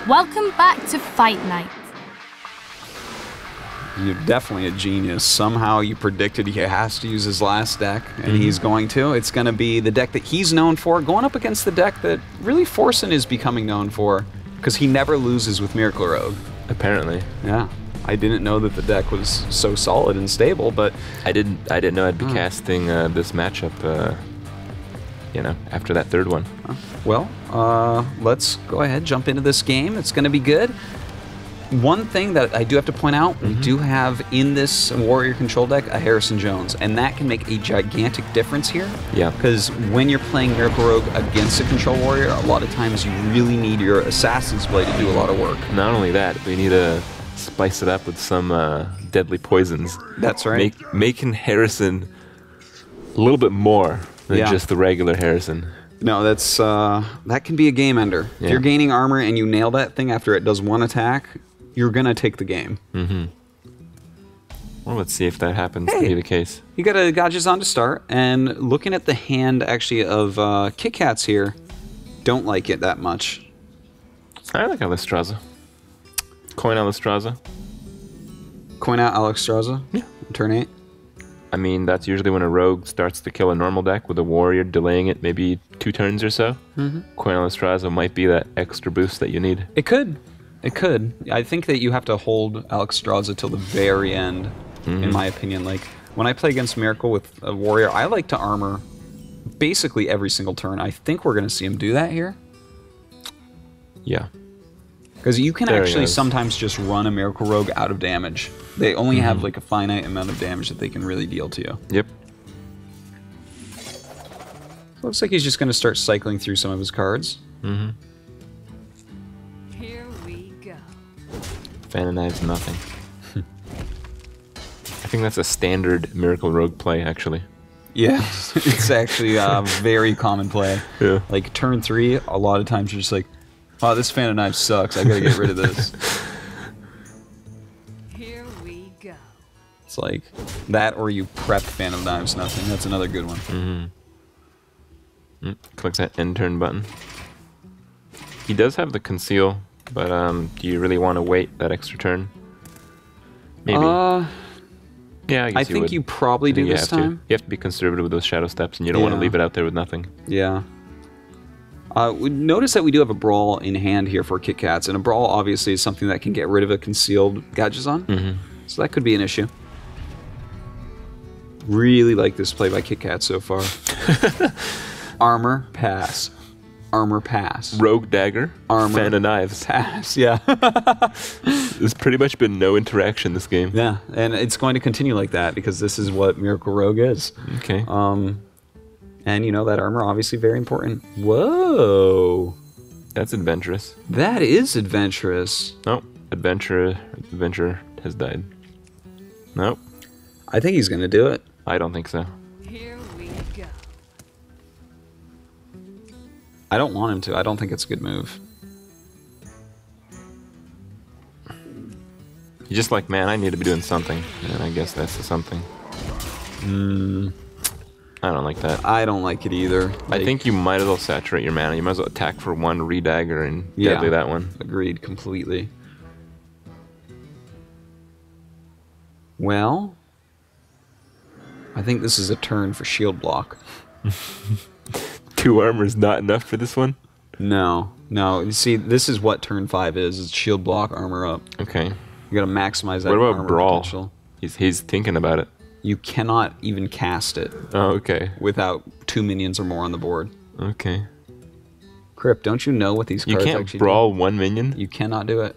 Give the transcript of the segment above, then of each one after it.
Welcome back to Fight Night. You're definitely a genius. Somehow you predicted he has to use his last deck, and he's going to. It's going to be the deck that he's known for, going up against the deck that really Forsen is becoming known for, because he never loses with Miracle Rogue. Apparently. Yeah. I didn't know that the deck was so solid and stable, but... I didn't know I'd be casting this matchup, you know, after that third one. Well, let's go ahead, jump into this game. It's going to be good. One thing that I do have to point out, we do have in this Warrior Control deck a Harrison Jones, and that can make a gigantic difference here. Yeah. Because when you're playing Miracle Rogue against a Control Warrior, a lot of times you really need your Assassin's Blade to do a lot of work. Not only that, we need to spice it up with some deadly poisons. That's right. Making Harrison a little bit more than just the regular Harrison. No, that's that can be a game ender. Yeah. If you're gaining armor and you nail that thing after it does one attack, you're gonna take the game. Well, let's see if that happens to be the case. You got a Gajazon to start, and looking at the hand actually of KitKatz here, don't like it that much. I like Alistraza. Coin Alistraza. Coin out Alistraza. Yeah. Turn 8. I mean, that's usually when a rogue starts to kill a normal deck with a warrior delaying it maybe 2 turns or so. Coin Alistraza might be that extra boost that you need. It could. It could. I think that you have to hold Alistraza till the very end, in my opinion. Like, when I play against Miracle with a warrior, I like to armor basically every single turn. I think we're going to see him do that here. Yeah. Because you can actually sometimes just run a Miracle Rogue out of damage. They only have like a finite amount of damage that they can really deal to you. Yep. Looks like he's just going to start cycling through some of his cards. Here we go. Fan of Knives, nothing. I think that's a standard Miracle Rogue play, actually. Yeah, it's actually a very common play. Yeah. Like turn 3, a lot of times you're just like, oh, this Fan of Knives sucks. I gotta get rid of this. Here we go. It's like that, or you prep Fan of Knives, nothing. That's another good one. Click that end turn button. He does have the conceal, but do you really want to wait that extra turn? Maybe. Yeah, I guess I think you probably do this time. You have to be conservative with those shadow steps, and you don't want to leave it out there with nothing. Yeah. Notice that we do have a Brawl in hand here for KitKatz, and a Brawl obviously is something that can get rid of a concealed Gajazon. So that could be an issue. Really like this play by KitKatz so far. Armor, pass. Armor, pass. Rogue Dagger, Armor, Fan of Knives. Pass, yeah. There's pretty much been no interaction this game. Yeah, and it's going to continue like that because this is what Miracle Rogue is. Okay. And you know, that armor obviously very important. Whoa. That's adventurous. That is adventurous. Nope. Adventure has died. Nope. I think he's going to do it. I don't think so. Here we go. I don't want him to. I don't think it's a good move. You're just like, man, I need to be doing something. And I guess that's the something. I don't like that. I don't like it either. I think you might as well saturate your mana. You might as well attack for 1, re-dagger, and deadly that one. Agreed, completely. Well, I think this is a turn for shield block. 2 armor is not enough for this one? No, no. You see, this is what turn 5 is. It's shield block, armor up. Okay. You gotta maximize that what about armor Brawl? potential. He's thinking about it. You cannot even cast it Oh, okay. without 2 minions or more on the board. Okay. Crip, don't you know what these You cards can't actually brawl do? 1 minion? You cannot do it.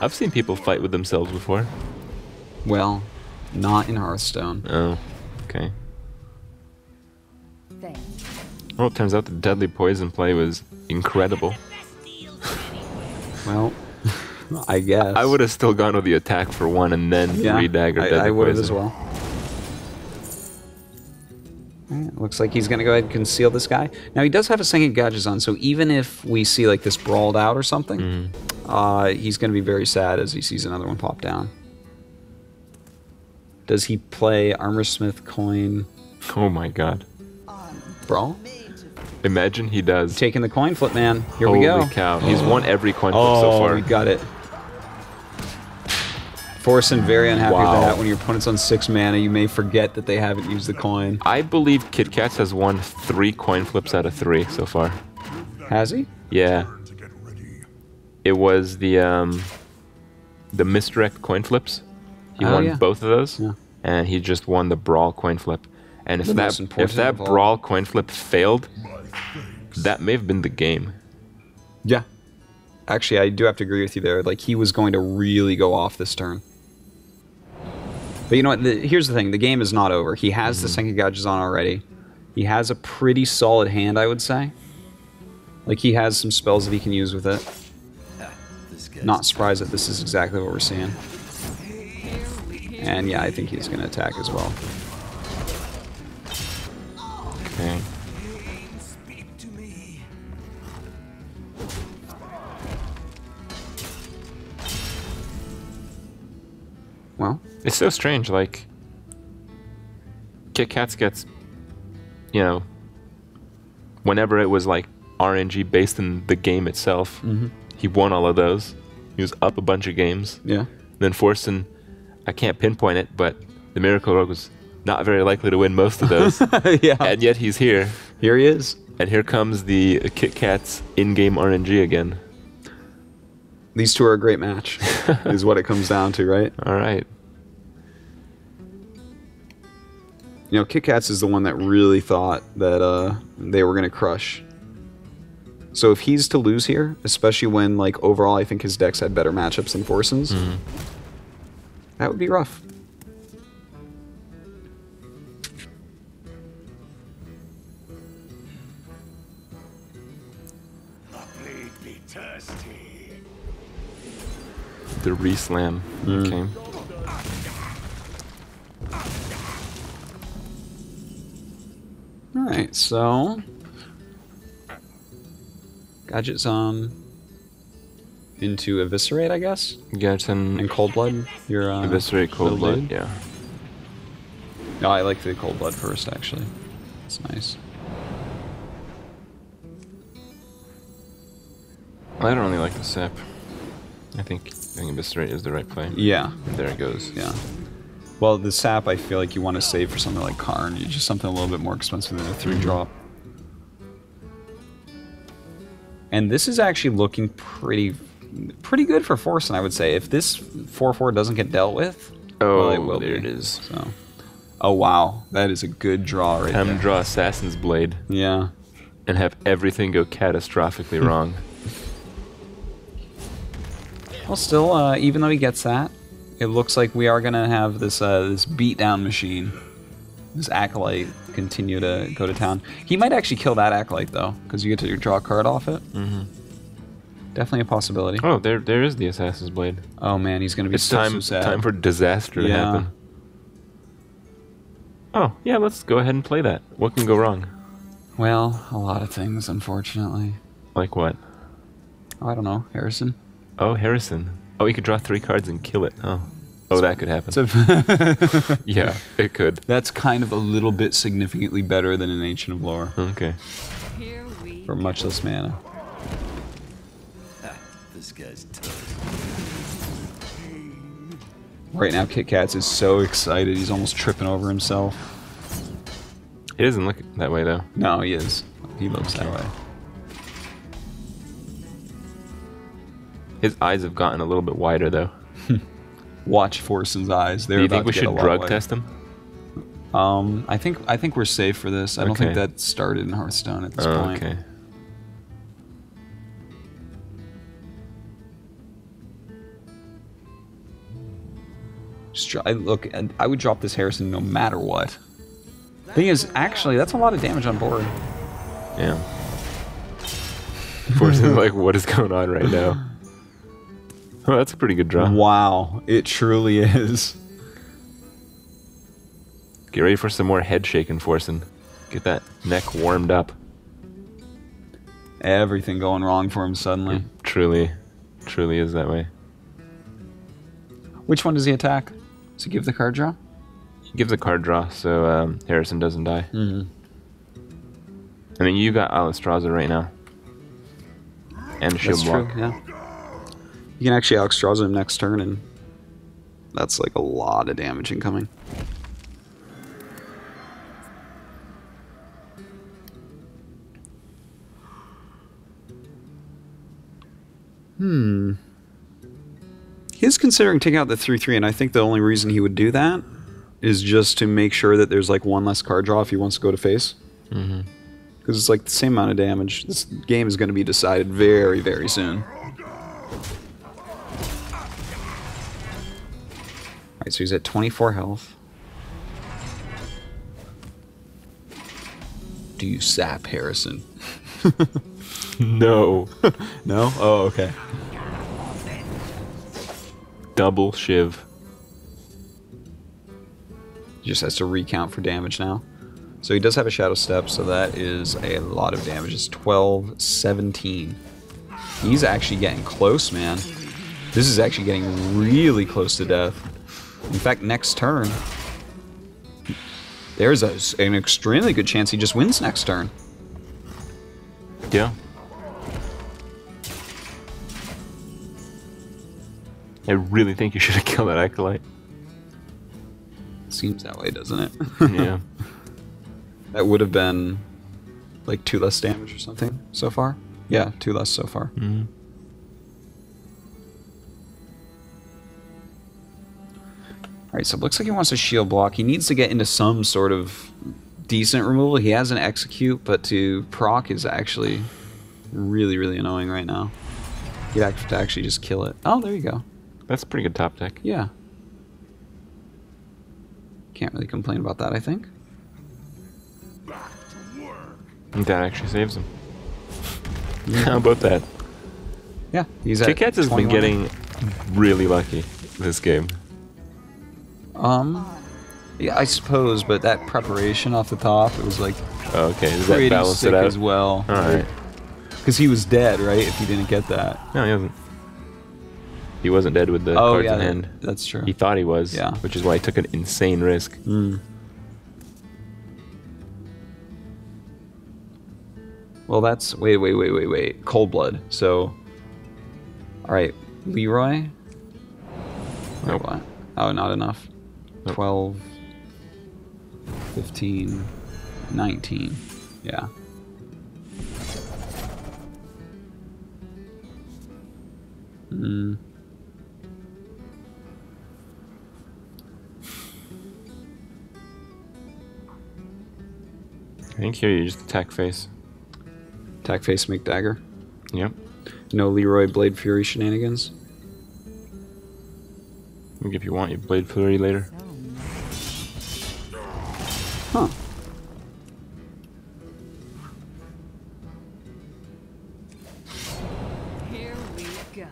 I've seen people fight with themselves before. Well, not in Hearthstone. Oh, okay. Thanks. Well, it turns out the deadly poison play was incredible. Well, I guess. I would have still gone with the attack for 1 and then re-dagger deadly I would have poison. as well. Alright, looks like he's going to go ahead and conceal this guy. Now, he does have a second Gajazon, so even if we see like this brawled out or something, he's going to be very sad as he sees another one pop down. Does he play Armorsmith Coin? Oh my god. Brawl? Imagine he does. Taking the coin flip, man. Here we go. Holy cow. He's won every coin flip Oh, so far. we got it. Forsen very unhappy with Wow. that. When your opponent's on 6 mana, you may forget that they haven't used the coin. I believe KitKatz has won 3 coin flips out of 3 so far. Has he? Yeah. It was the misdirect coin flips. He Oh, won yeah. both of those, Yeah. and he just won the brawl coin flip. And if The most that important of all. brawl coin flip failed, that may have been the game. Yeah. Actually, I do have to agree with you there. Like, he was going to really go off this turn. But you know what? Here's the thing. The game is not over. He has the Senki Gadgets on already. He has a pretty solid hand, I would say. Like, he has some spells that he can use with it. Not surprised that this is exactly what we're seeing. And yeah, I think he's going to attack as well. Okay. Well, It's so strange, like, KitKatz gets, you know, whenever it was, like, RNG based in the game itself, he won all of those. He was up a bunch of games. yeah. Then Forsen, I can't pinpoint it, but the Miracle Rogue was not very likely to win most of those. Yeah. And yet he's here. Here he is. And here comes the KitKatz in-game RNG again. These two are a great match, is what it comes down to, right? All right. You know, KitKatz is the one that really thought that they were going to crush. So if he's to lose here, especially when, like, overall I think his decks had better matchups than Forsen's, that would be rough. The reslam. Okay. Alright, so... Gadget Zone into Eviscerate, I guess? Gadgetzan And Cold Blood? Your, Eviscerate Cold build Blood, lead? yeah. No, I like the Cold Blood first, actually. It's nice. I don't really like the sap. I think Eviscerate is the right play. Yeah, There it goes. yeah. Well, the sap, I feel like you want to save for something like Karn. You just something a little bit more expensive than a 3-drop. And this is actually looking pretty good for Forsen, I would say. If this 4/4 doesn't get dealt with, well, it will there be. it is. So. Oh, wow. That is a good draw right Time to there. draw Assassin's Blade Yeah. and have everything go catastrophically wrong. Well, still, even though he gets that, it looks like we are going to have this this beatdown machine. This Acolyte continue to go to town. He might actually kill that Acolyte, though, because you get to draw a card off it. Definitely a possibility. Oh, there is the Assassin's Blade. Oh, man, he's going to be It's so time sad. time for disaster to Yeah. happen. Oh, yeah, let's go ahead and play that. What can go wrong? Well, a lot of things, unfortunately. Like what? Oh, I don't know. Harrison? Oh, Harrison. Oh, you could draw 3 cards and kill it. Oh, that could happen. Yeah, it could. That's kind of a little bit significantly better than an Ancient of Lore. Okay. Here we For much less mana. This guy's tough. Right now, KitKatz is so excited, he's almost tripping over himself. It doesn't look that way, though. No, he is. He looks that way. His eyes have gotten a little bit wider, though. Watch Forsen's eyes. They're Do you about think we to get a should lot drug wider. test him? I think we're safe for this. I don't think Okay. that started in Hearthstone at this point. Okay. Look, I would drop this Harrison no matter what. Thing is, actually, that's a lot of damage on board. Yeah. Forsen's like, what is going on right now? Oh, that's a pretty good draw. Wow, it truly is. Get ready for some more head shaking, Forsen. Get that neck warmed up. Everything going wrong for him suddenly. Truly is that way. Which one does he attack? Does he give the card draw? He gives a card draw so Harrison doesn't die. I mean, you got Alistraza right now. And shield That's block. true, yeah. You can actually Alexstrasza him next turn, and that's like a lot of damage incoming. He is considering taking out the 3/3, and I think the only reason he would do that is just to make sure that there's like one less card draw if he wants to go to face. Because it's like the same amount of damage. This game is going to be decided very, very soon. Alright, so he's at 24 health. Do you sap Harrison? No. No? Oh, okay. Double shiv. He just has to recount for damage now. So he does have a Shadow Step, so that is a lot of damage. It's 12, 17. He's actually getting close, man. This is actually getting really close to death. In fact, next turn, there's an extremely good chance he just wins next turn. Yeah. I really think you should have killed that Acolyte. Seems that way, doesn't it? Yeah. That would have been like 2 less damage or something so far. Yeah, 2 less so far. Alright, so it looks like he wants a shield block. He needs to get into some sort of decent removal. He has an execute, but to proc is actually really, really annoying right now. You'd have to actually just kill it. Oh, there you go. That's a pretty good top deck. Yeah. Can't really complain about that, I think. That actually saves him. How about that? Yeah, he's at KitKatz has been 21. getting really lucky this game. Yeah, I suppose, but that preparation off the top, it was like Oh, okay, does that pretty balance sick it out? as well. Alright. Because he was dead, right? If he didn't get that. No, he wasn't. He wasn't dead with the Oh cards yeah, in hand. that's true. He thought he was, Yeah. which is why he took an insane risk. Well, that's wait. Cold blood. So, all right, Leroy. Nope. What? Oh, not enough. Nope. 12, 15, 19. Yeah. I think here you just attack face. Attack face, make dagger. Yep. No Leroy Blade Fury shenanigans. I think if you want, you Blade Flurry later. Huh. Here we go.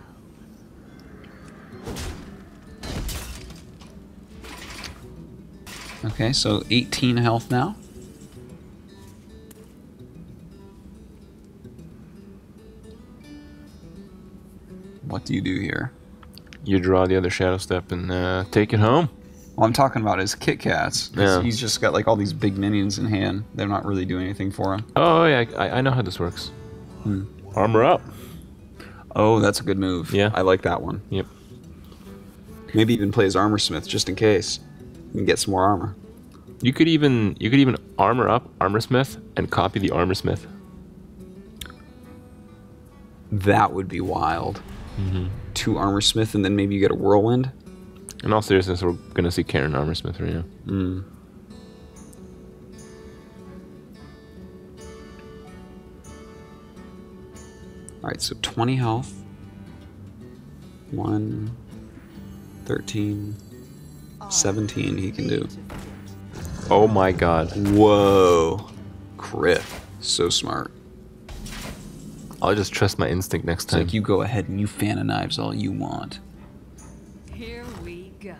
Okay, so 18 health now. What do you do here? You draw the other Shadow Step and take it home. All I'm talking about is KitKatz. Yeah. He's just got like all these big minions in hand. They're not really doing anything for him. Oh yeah, I know how this works. Armor up. Oh, that's a good move. Yeah. I like that one. Yep. Maybe even play as Armorsmith just in case. You can get some more armor. You could even armor up Armorsmith and copy the Armorsmith. That would be wild. 2 Armorsmith and then maybe you get a Whirlwind. In all seriousness, we're gonna see Karen Armorsmith right now. Alright, so 20 health. 1, 13, 17 he can do. Oh my god. Whoa. Crit. So smart. I'll just trust my instinct next It's time. like you go ahead and you fan of knives all you want. Here we go.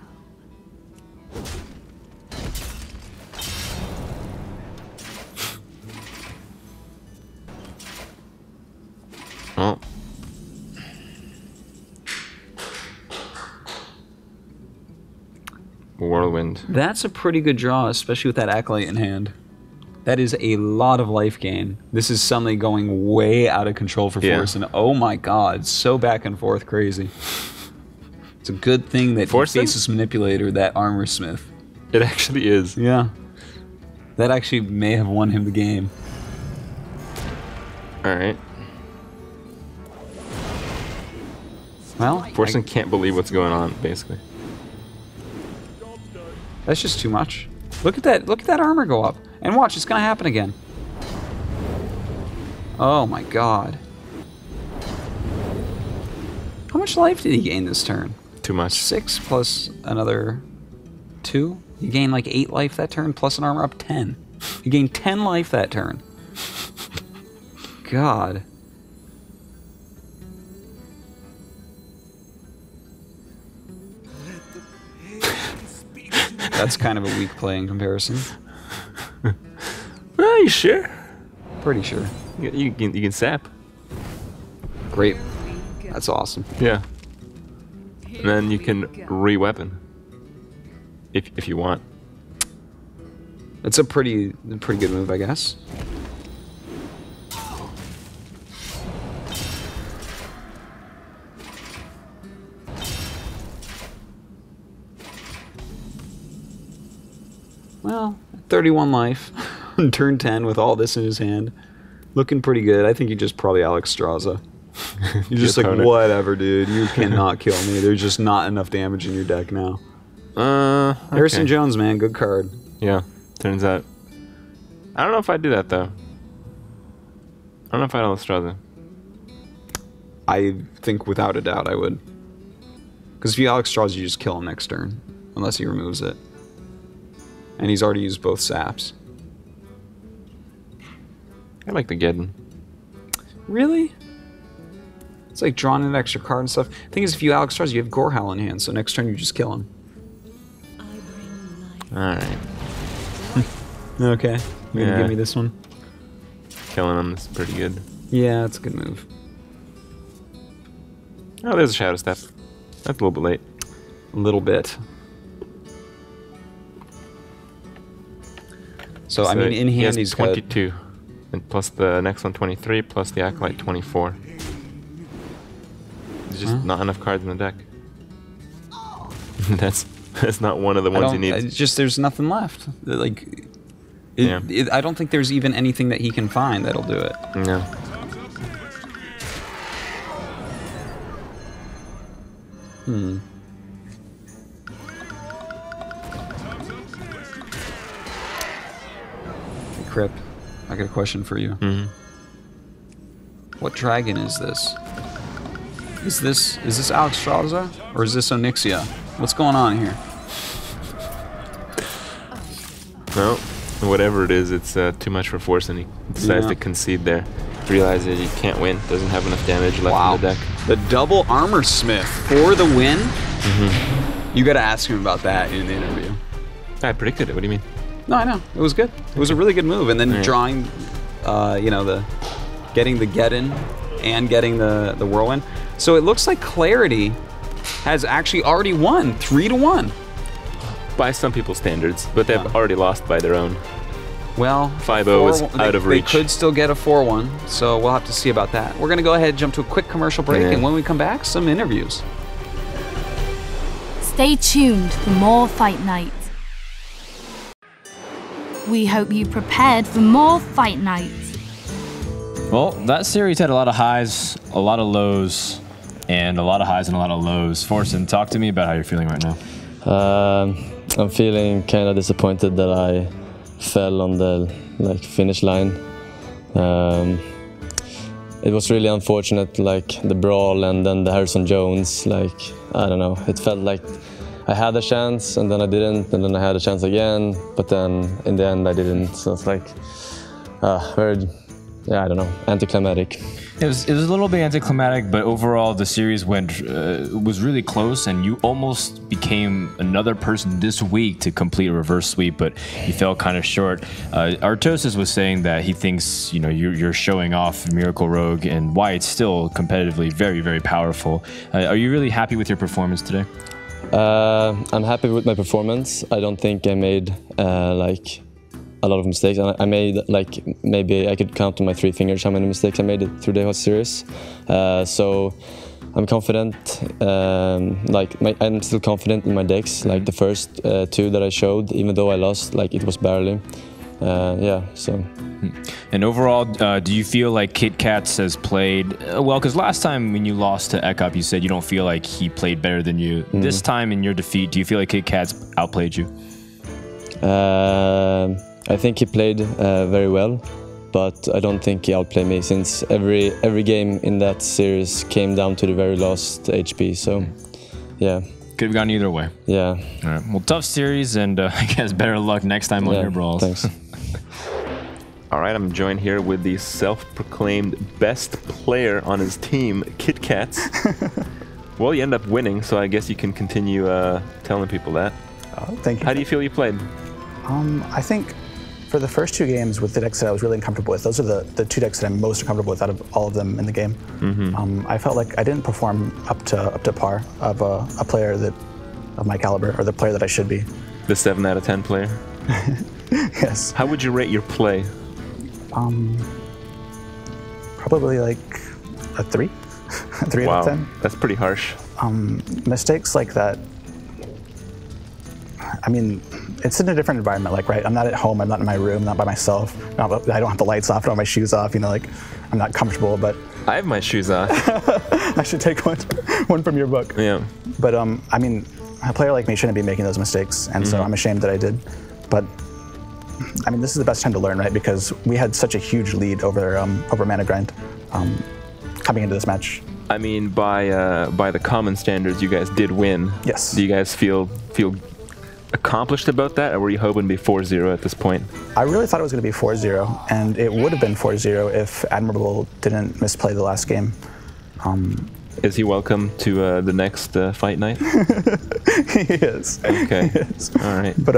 Oh. Whirlwind. That's a pretty good draw, especially with that Acolyte in hand. That is a lot of life gain. This is suddenly going way out of control for Forsen. Oh my god, so back and forth crazy. It's a good thing that he faces Manipulator, that Armor Smith. It actually is. Yeah. That actually may have won him the game. Alright. Well, Forsen can't believe what's going on, basically. That's just too much. Look at that armor go up. And watch, it's gonna happen again. Oh my god. How much life did he gain this turn? Too much. 6 plus another 2? He gained like 8 life that turn, plus an armor up 10. He gained 10 life that turn. God. That's kind of a weak play in comparison. Are you sure? Pretty sure. You can sap. Great. That's awesome. Yeah. And then you can re-weapon. If you want. It's a pretty good move, I guess. Well, 31 life. Turn 10 with all this in his hand. Looking pretty good. I think he just probably Alex Straza. You're just like, whatever, dude. You cannot kill me. There's just not enough damage in your deck now. Okay. Harrison Jones, man. Good card. Yeah, turns out. I don't know if I'd do that, though. I don't know if I'd Alex Straza. I think without a doubt I would. Because if you Alex Straza, you just kill him next turn. Unless he removes it. And he's already used both saps. I like the Geddon. Really? It's like drawing an extra card and stuff. The thing is, if you Alex Straza, you have Gorehowl in hand, so next turn you just kill him. Alright. Okay. You're gonna give me this one? Killing him is pretty good. Yeah, that's a good move. Oh, there's a Shadow Step. That's a little bit late. A little bit. So I mean, in hand he's 22. And plus the next one 23, plus the Acolyte 24. There's just not enough cards in the deck. That's not one of the ones you need. It's just there's nothing left. Like, I don't think there's even anything that he can find that'll do it. No. Hmm. Hey, Crip, I got a question for you. Mm-hmm. What dragon is this? Is this Alex Straza or is this Onyxia? What's going on here? No, whatever it is, it's too much for Forsen. He decides to concede there. Realizes he can't win, doesn't have enough damage left in the deck. The double Armor Smith for the win? Mm-hmm. You gotta ask him about that in the interview. I predicted it, what do you mean? No, I know. It was good. It was a really good move. And then drawing, you know, getting the Geddon and getting the Whirlwind. So it looks like Clarity has actually already won 3-1. By some people's standards, but they've already lost by their own. Well, 5-0 is out of reach. They could still get a 4-1, so we'll have to see about that. We're going to go ahead and jump to a quick commercial break, and when we come back, some interviews. Stay tuned for more Fight Night. We hope you prepared for more Fight Night. Well, that series had a lot of highs, a lot of lows, and a lot of highs and a lot of lows. Forsen, talk to me about how you're feeling right now. I'm feeling kind of disappointed that I fell on the finish line. It was really unfortunate, like the brawl and then the Harrison Jones. I don't know. It felt like I had a chance and then I didn't, and then I had a chance again, but then in the end I didn't. So it's like very, I don't know, anticlimactic. It was a little bit anticlimactic, but overall the series was really close, and you almost became another person this week to complete a reverse sweep, but you fell kind of short. Artosis was saying that he thinks you're showing off Miracle Rogue and why it's still competitively very, very powerful. Are you really happy with your performance today? I'm happy with my performance. I don't think I made a a lot of mistakes, and I made, like, maybe I could count on my 3 fingers how many mistakes I made through the whole series. So I'm confident. I'm still confident in my decks. Like the first 2 that I showed, even though I lost, like it was barely. Yeah, so. And overall, do you feel like KitKatz has played well? Because last time when you lost to Ekop, you said you don't feel like he played better than you. This time in your defeat, do you feel like KitKatz outplayed you? I think he played very well, but I don't think he outplayed me, since every game in that series came down to the very last HP. So, yeah. Could have gone either way. Yeah. All right. Well, tough series, and I guess better luck next time on your brawls. Thanks. All right, I'm joined here with the self-proclaimed best player on his team, KitKatz. Well, you end up winning, so I guess you can continue telling people that. Thank you. How do you feel you played? I think for the first 2 games with the decks that I was really uncomfortable with, those are the 2 decks that I'm most uncomfortable with out of all of them in the game. I felt like I didn't perform up to par of a player of my caliber, or the player that I should be. The 7 out of 10 player? Yes. How would you rate your play? Probably like a 3. 3 out of 10. That's pretty harsh. Mistakes like that, I mean, it's in a different environment, like, right? I'm not at home, I'm not in my room, not by myself. I don't have the lights off, I don't have my shoes off, you know, like, I'm not comfortable, but... I have my shoes off. I should take one from your book. Yeah. But, I mean, a player like me shouldn't be making those mistakes, and so I'm ashamed that I did. But, I mean, this is the best time to learn, right? Because we had such a huge lead over ManaGrind coming into this match. I mean, by the common standards, you guys did win. Yes. Do you guys feel accomplished about that, or were you hoping to be 4-0 at this point? I really thought it was going to be 4-0, and it would have been 4-0 if Admirable didn't misplay the last game. Is he welcome to the next fight night? He is. Okay. He is. All right. But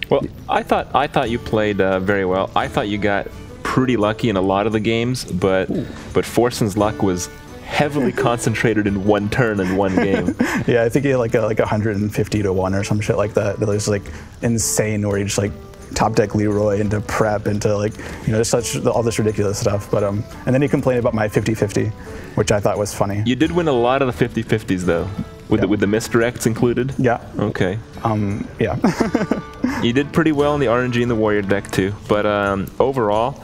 well, I thought you played very well. I thought you got pretty lucky in a lot of the games, but Forsen's luck was heavily concentrated in one turn in one game. Yeah, I think he had like 150 to 1 or some shit like that. That was like insane, where he just like top deck Leroy into prep into, like, you know, all this ridiculous stuff. But and then he complained about my 50-50, which I thought was funny. You did win a lot of the 50-50s though, with the misdirects included. Yeah. Okay. Yeah. You did pretty well in the RNG and the Warrior deck too, but overall,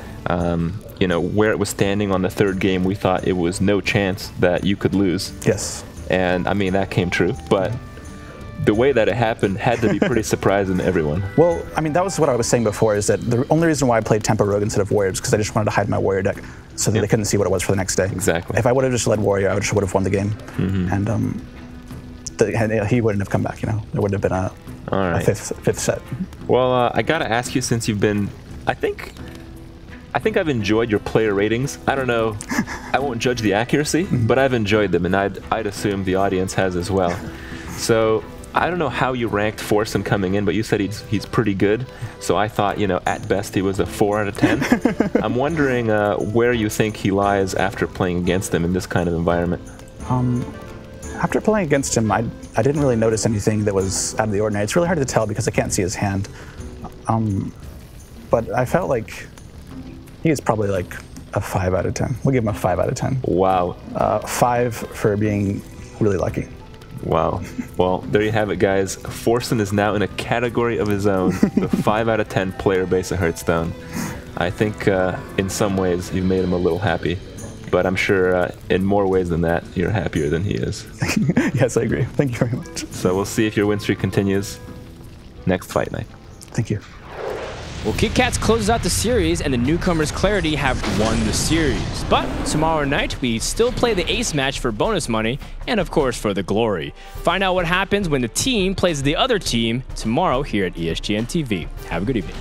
you know, where it was standing on the 3rd game, we thought it was no chance that you could lose. Yes. And I mean, that came true, but the way that it happened had to be pretty surprising to everyone. Well, I mean, that was what I was saying before, is that the only reason why I played Tempo Rogue instead of Warrior is because I just wanted to hide my Warrior deck so that they couldn't see what it was for the next day. Exactly. If I would have just led Warrior, I would have won the game. And he wouldn't have come back, you know. There wouldn't have been a fifth set. Well, I gotta ask you, since you've been, I think I've enjoyed your player ratings. I don't know, I won't judge the accuracy, but I've enjoyed them, and I'd assume the audience has as well. So I don't know how you ranked Forsen coming in, but you said he's pretty good. So I thought, you know, at best he was a 4 out of 10. I'm wondering where you think he lies after playing against him in this kind of environment. After playing against him, I didn't really notice anything that was out of the ordinary. It's really hard to tell because I can't see his hand. But I felt like he is probably like a 5 out of 10. We'll give him a 5 out of 10. Wow. 5 for being really lucky. Wow. Well, there you have it, guys. Forsen is now in a category of his own, the 5 out of 10 player base of Hearthstone. I think in some ways you've made him a little happy, but I'm sure in more ways than that, you're happier than he is. Yes, I agree. Thank you very much. So we'll see if your win streak continues next fight night. Thank you. Well, KitKatz closes out the series, and the newcomers Clarity have won the series. But tomorrow night, we still play the ace match for bonus money, and of course for the glory. Find out what happens when the team plays the other team tomorrow here at ESGN TV. Have a good evening.